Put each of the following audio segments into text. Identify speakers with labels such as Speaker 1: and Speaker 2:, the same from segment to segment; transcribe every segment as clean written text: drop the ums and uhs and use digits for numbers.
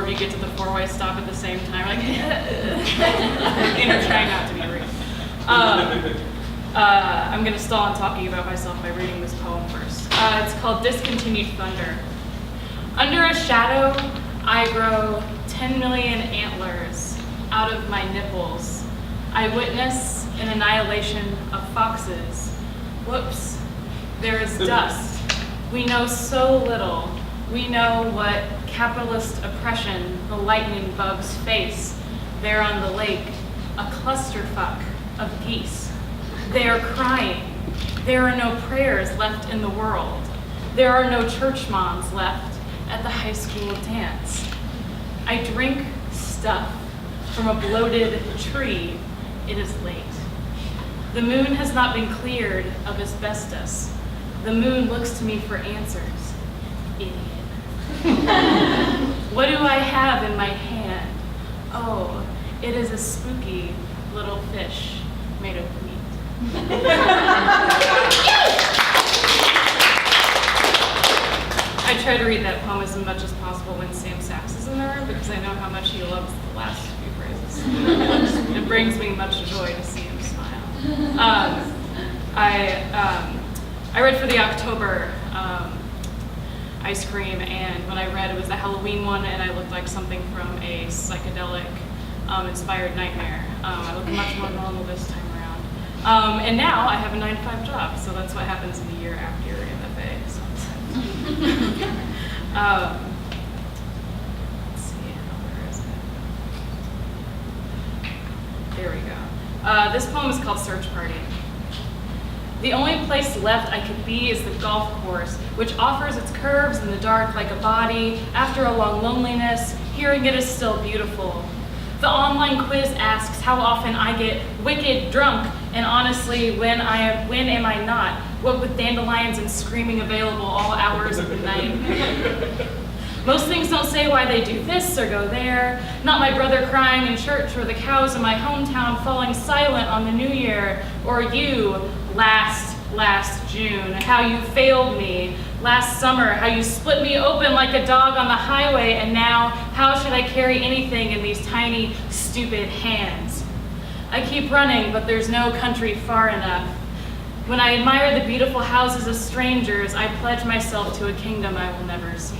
Speaker 1: of you get to the four-way stop at the same time, like, trying not to be rude. I'm going to stall on talking about myself by reading this poem first. It's called Discontinued Thunder. Under a shadow, I grow 10 million antlers out of my nipples. I witness an annihilation of foxes. Whoops, there is dust. We know so little. We know what capitalist oppression the lightning bugs face there on the lake, a clusterfuck of geese. They are crying. There are no prayers left in the world. There are no church moms left at the high school dance. I drink stuff from a bloated tree. It is late. The moon has not been cleared of asbestos. The moon looks to me for answers. Idiot. What do I have in my hand? Oh, it is a spooky little fish made of meat. I try to read that poem as much as possible when Sam Sachs is in the room because I know how much he loves the last few phrases. It brings me much joy to see him smile. I read for the October ice cream, and when I read, it was the Halloween one, and I looked like something from a psychedelic inspired nightmare. I look much more normal this time around. And now I have a 9-to-5 job, so that's what happens in the year after your MFA. So let's see, where is it? There we go. This poem is called Search Party. The only place left I could be is the golf course, which offers its curves in the dark like a body. After a long loneliness, hearing it is still beautiful. The online quiz asks how often I get wicked drunk, and honestly, when am I not? What with dandelions and screaming available all hours of the night. Most things don't say why they do this or go there. Not my brother crying in church, or the cows in my hometown falling silent on the new year, or you last June, how you failed me. Last summer, how you split me open like a dog on the highway, and now, how should I carry anything in these tiny, stupid hands? I keep running, but there's no country far enough. When I admire the beautiful houses of strangers, I pledge myself to a kingdom I will never see.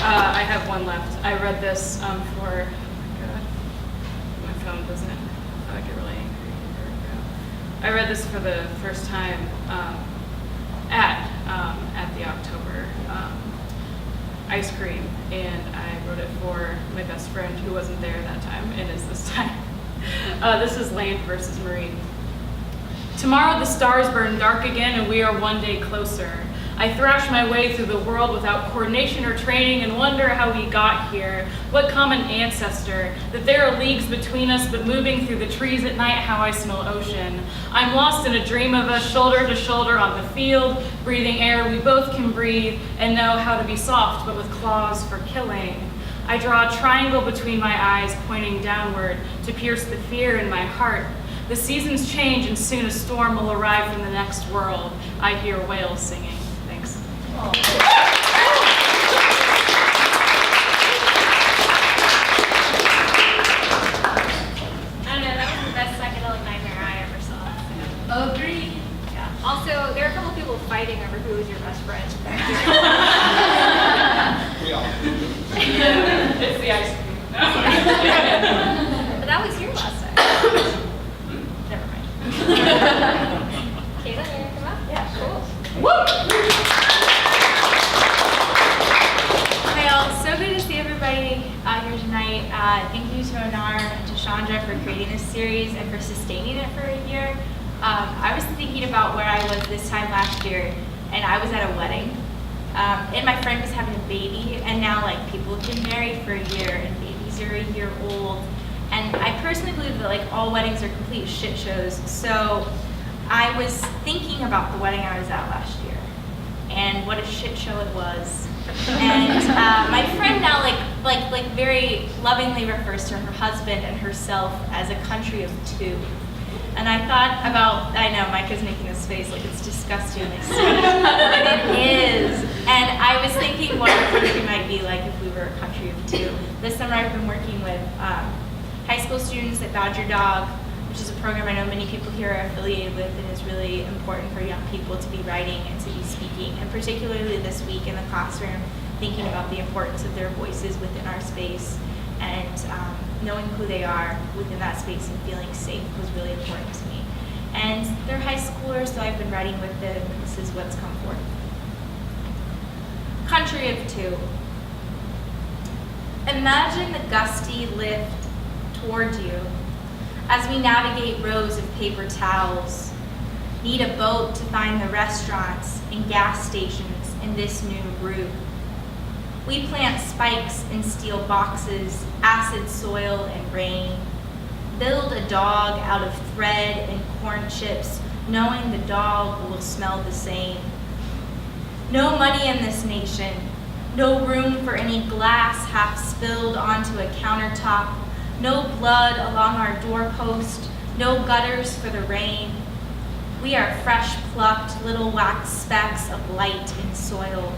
Speaker 1: I have one left. I read this for, oh my God, my phone doesn't get really angry. I read this for the first time at the October ice cream, and I wrote it for my best friend who wasn't there that time and is this time. This is Layne versus Marine. Tomorrow the stars burn dark again and we are one day closer. I thrash my way through the world without coordination or training and wonder how we got here. What common ancestor, that there are leagues between us, but moving through the trees at night, how I smell ocean. I'm lost in a dream of us, shoulder to shoulder on the field, breathing air we both can breathe and know how to be soft, but with claws for killing. I draw a triangle between my eyes, pointing downward to pierce the fear in my heart. The seasons change and soon a storm will arrive from the next world. I hear whales singing. Thanks.
Speaker 2: I don't know, that was the best psychedelic nightmare I ever saw. So.
Speaker 3: Agreed.
Speaker 2: Yeah. Also, there are a couple people fighting over who is your best friend.
Speaker 4: We all.
Speaker 1: It's the ice cream.
Speaker 2: But that was your last time. Never mind. Katelin, you gonna come up? Yeah, cool.
Speaker 1: Woo!
Speaker 3: Hi all, so good to see everybody here tonight. Thank you to Annar and to Schandra for creating this series and for sustaining it for a year. I was thinking about where I was this time last year, and I was at a wedding. And my friend was having a baby, and now like people have been married for a year and babies are a year old. And I personally believe that like all weddings are complete shit shows. So I was thinking about the wedding I was at last year and what a shit show it was. And my friend now like very lovingly refers to her husband and herself as a country of two. And I thought about, I know Micah's making this face like it's disgustingly sweet, but it is. And I was thinking what our country might be like if we were a country of two. This summer I've been working with high school students at Badger Dog, which is a program I know many people here are affiliated with and is really important for young people to be writing and to be speaking, and particularly this week in the classroom, thinking about the importance of their voices within our space and knowing who they are within that space and feeling safe was really important to me. And they're high schoolers, so I've been writing with them, and this is what's come forth. Country of two. Imagine the gusty lift towards you as we navigate rows of paper towels, need a boat to find the restaurants and gas stations in this new route. We plant spikes in steel boxes, acid soil and rain, build a dog out of thread and corn chips, knowing the dog will smell the same. No money in this nation, no room for any glass half spilled onto a countertop, no blood along our doorpost, no gutters for the rain. We are fresh plucked little wax specks of light in soil,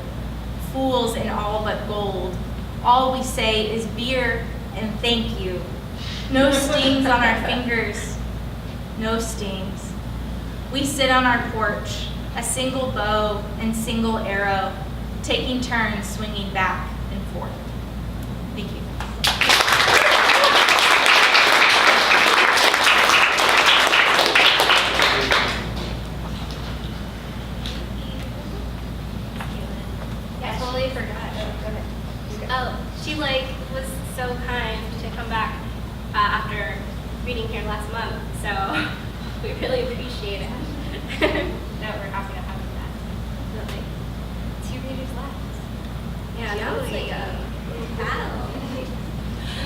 Speaker 3: fools in all but gold. All we say is beer and thank you. No stings on our fingers, no stings. We sit on our porch, a single bow and single arrow, taking turns swinging back and forth. Thank you.
Speaker 2: I totally forgot. Oh, she was so kind to come back after reading here last month, so we really appreciate it. No, we're happy to have you back. Really. It's your readers last. Yeah, that was like a battle.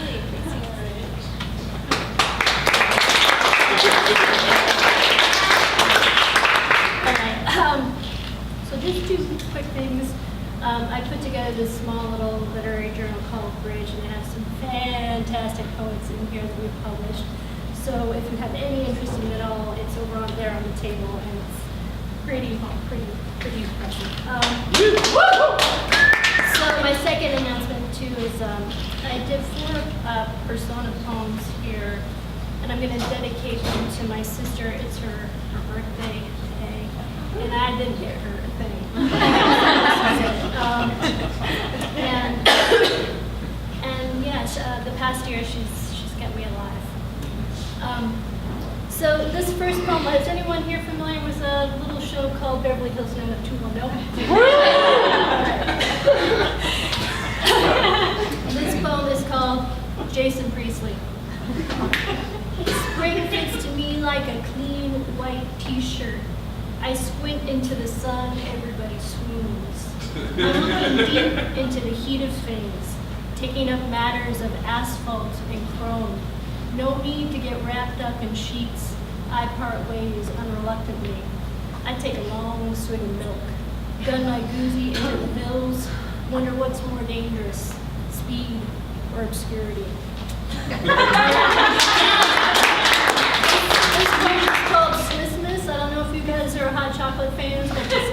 Speaker 2: Really appreciate
Speaker 4: So just two quick things. I put together this small little literary journal called Bridge, and it has some fantastic poets in here that we've published. So if you have any interest in it at all, it's over on there on the table, and it's pretty impressive. So my second announcement too is I did 4 persona poems here, and I'm going to dedicate them to my sister. It's her birthday today, and I didn't get her a thing. And yes, the past year she's kept me alive. So this first poem, is anyone here familiar with a little show called Beverly Hills 90210? This poem is called Jason Priestley. Spring fits to me like a clean white t-shirt. I squint into the sun, everybody swoons. I'm looking deep into the heat of things, taking up matters of asphalt and chrome. No need to get wrapped up in sheets. I part ways unreluctantly. I take a long swig of milk, gun my goozy into the hills, wonder what's more dangerous, speed or obscurity. This poem is called Christmas. I don't know if you guys are hot chocolate fans, but this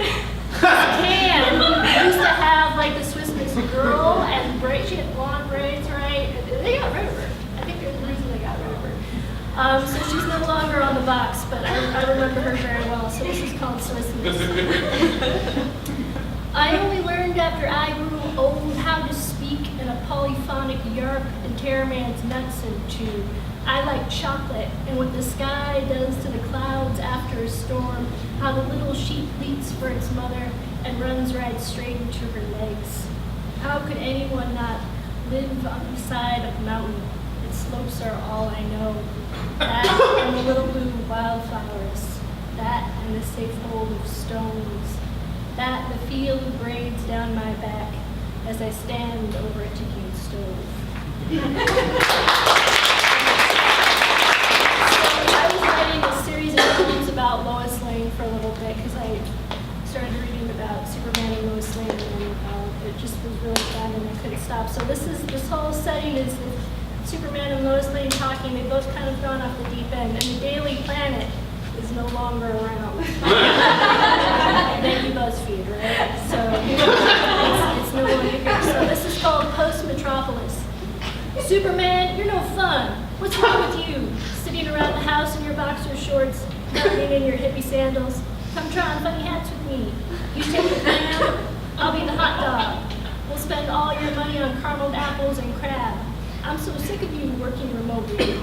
Speaker 4: can used to have like the Swiss Miss girl and braids. She had blonde braids, right? They got rid of her. I think there's a reason they got rid of her. So she's no longer on the box, but I remember her very well. So this is called Swiss Miss. I only learned after I grew old how to speak in a polyphonic yarp and tear man's nuts in two. I like chocolate, and what the sky does to the clouds after a storm, how the little sheep bleats for its mother and runs right straight into her legs. How could anyone not live on the side of a mountain? Its slopes are all I know. That and the little blue wildflowers. That and the safe hold of stones. That the feel of braids down my back as I stand over a ticking stove. I was writing a series of poems about Lois Layne for a little bit because I started reading about Superman and Lois Layne, and it just was really fun and I couldn't stop. So this whole setting is Superman and Lois Lane talking, they both kind of gone off the deep end, and the Daily Planet is no longer around. Thank you, BuzzFeed, right? So it's no longer here. So this is called Post-Metropolis. Superman, you're no fun. What's wrong with you? Sitting around the house in your boxer shorts, nothing in your hippie sandals. Come try on funny hats with me. You take the clam, I'll be the hot dog. We'll spend all your money on carameled apples and crab. I'm so sick of you working remotely.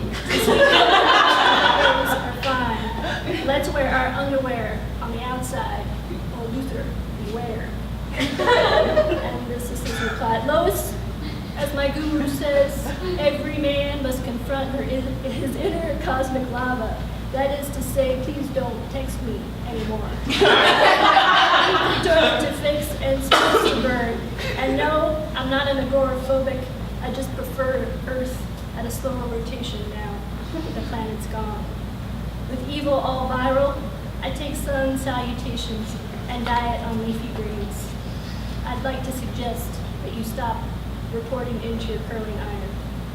Speaker 4: Are fine. Let's wear our underwear on the outside. Oh, Luther, beware. And this is his reply. Lois, as my guru says, every man must confront his inner cosmic lava. That is to say, please don't text me anymore. Dirt to fix and space to burn. And no, I'm not an agoraphobic. I just prefer Earth at a slower rotation now. The planet's gone. With evil all viral, I take sun salutations and diet on leafy greens. I'd like to suggest that you stop reporting into your curling iron.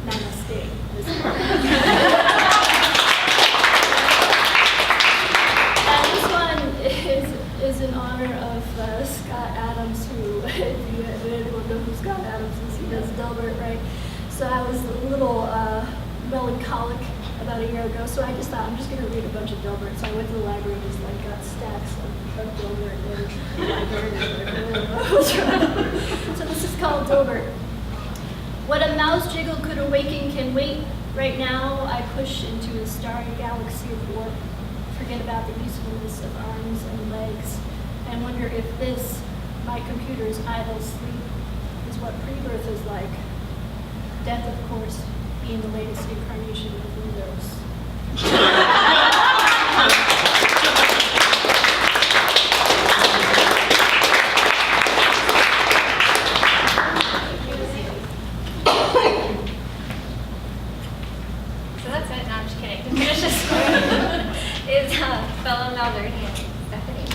Speaker 4: Namaste. And this one is in honor of Scott Adams, who, if anyone knows who Scott Adams is, he does Delbert, right? So I was a little melancholic about a year ago, so I just thought I'm just going to read a bunch of Delbert. So I went to the library and just like got stacks of Delbert and the library. So this is called Delbert. What a mouse jiggle could awaken can wait. Right now I push into a starry galaxy of warp. Forget about the usefulness of arms and legs, and wonder if this, my computer's idle sleep, is what pre-birth is like. Death, of course, being the latest incarnation of Windows.
Speaker 2: So that's it. No, I'm just kidding. To finish this story is fellow Malvernian, Stephanie.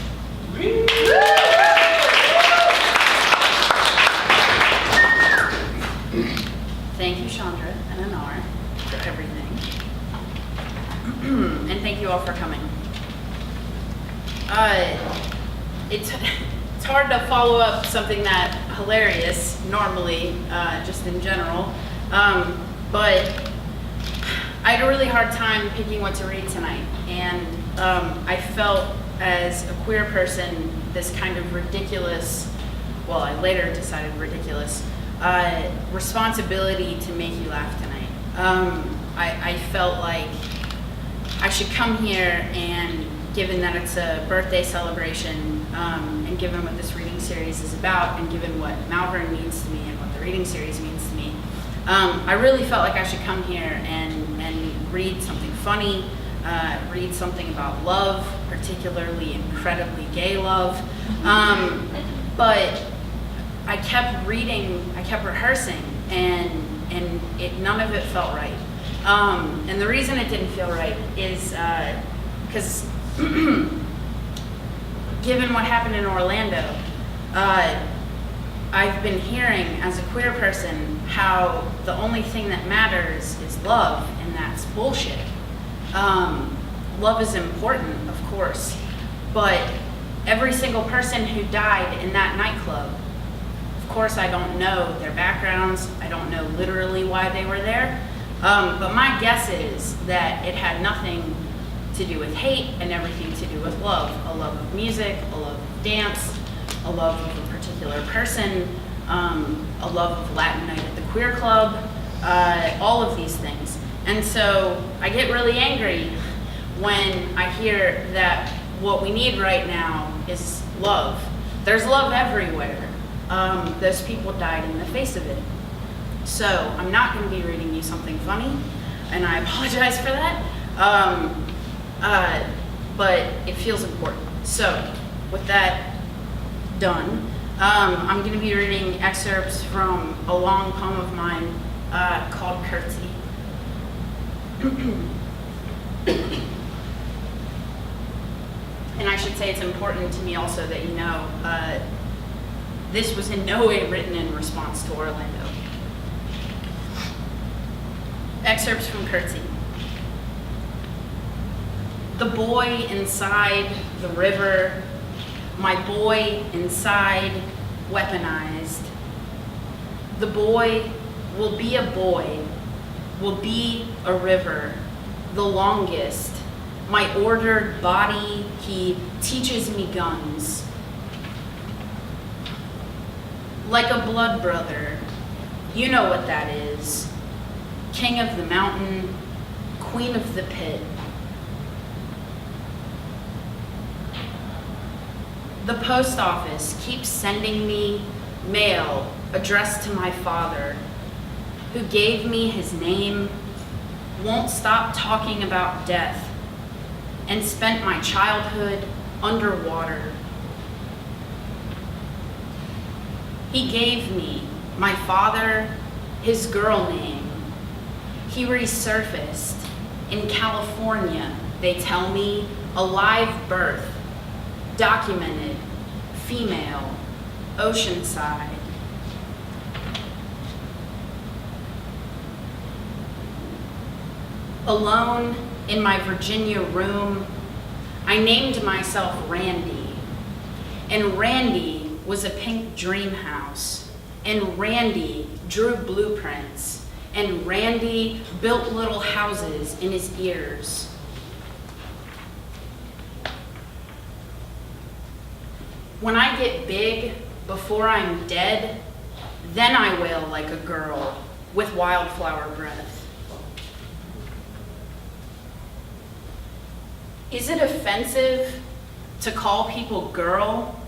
Speaker 5: Thank you, Schandra and Annar, for everything. And thank you all for coming. It's hard to follow up something that hilarious normally, just in general. But I had a really hard time picking what to read tonight. And I felt as a queer person, this kind of ridiculous, well, I later decided ridiculous, responsibility to make you laugh tonight. I felt like I should come here, and given that it's a birthday celebration, and given what this reading series is about, and given what Malvern means to me and what the reading series means to me, I really felt like I should come here and read something funny, read something about love, particularly incredibly gay love. But I kept reading, I kept rehearsing, and none of it felt right. And the reason it didn't feel right is because given what happened in Orlando, I've been hearing as a queer person how the only thing that matters is love, and that's bullshit. Love is important, of course, but every single person who died in that nightclub, of course I don't know their backgrounds, I don't know literally why they were there, but my guess is that it had nothing to do with hate and everything to do with love. A love of music, a love of dance, a love of a particular person, a love of Latin night at the queer club, all of these things. And so I get really angry when I hear that what we need right now is love. There's love everywhere. Those people died in the face of it. So I'm not going to be reading you something funny, and I apologize for that. But it feels important. So with that done, I'm going to be reading excerpts from a long poem of mine called Curtsy. And I should say it's important to me also that you know this was in no way written in response to Orlando. Excerpts from Curtsy. The boy inside the river, my boy inside weaponized. The boy will be a boy, will be a river, the longest. My ordered body, he teaches me guns. Like a blood brother, you know what that is. King of the mountain, queen of the pit. The post office keeps sending me mail addressed to my father, who gave me his name, won't stop talking about death, and spent my childhood underwater. He gave me, my father, his girl name. He resurfaced in California, they tell me, a live birth, documented, female, Oceanside. Alone in my Virginia room, I named myself Randy, and Randy was a pink dream house, and Randy drew blueprints, and Randy built little houses in his ears. When I get big, before I'm dead, then I wail like a girl with wildflower breath. Is it offensive to call people girl?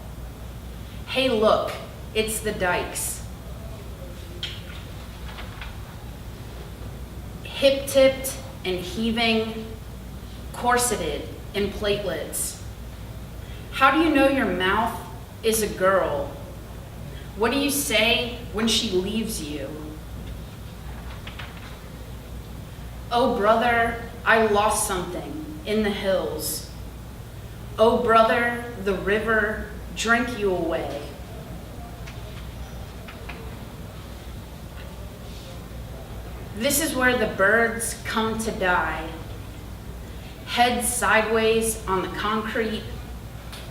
Speaker 5: Hey, look, it's the dykes. Hip-tipped and heaving, corseted in platelets. How do you know your mouth is a girl? What do you say when she leaves you? Oh, brother, I lost something in the hills. Oh, brother, the river drank you away. This is where the birds come to die, heads sideways on the concrete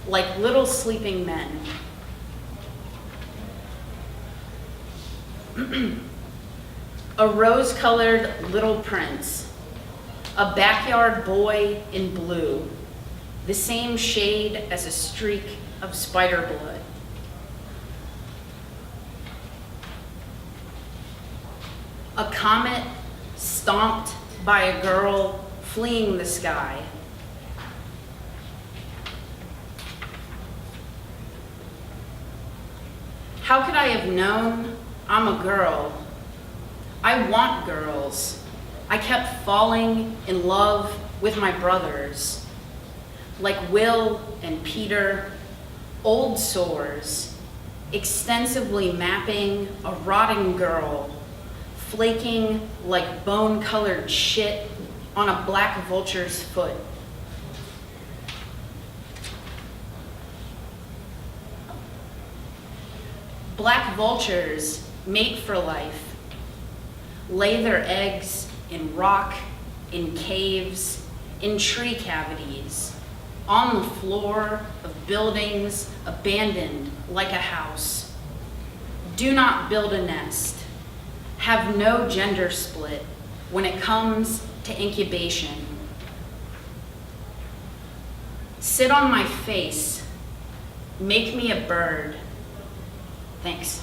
Speaker 5: like little sleeping men. A rose-colored little prince, a backyard boy in blue, the same shade as a streak of spider blood. A comet stomped by a girl fleeing the sky. How could I have known I'm a girl? I want girls. I kept falling in love with my brothers, like Will and Peter, old sores, extensively mapping a rotting girl, flaking like bone-colored shit on a black vulture's foot. Black vultures mate for life, lay their eggs in rock, in caves, in tree cavities, on the floor of buildings abandoned like a house. Do not build a nest. Have no gender split when it comes to incubation. Sit on my face. Make me a bird. Thanks.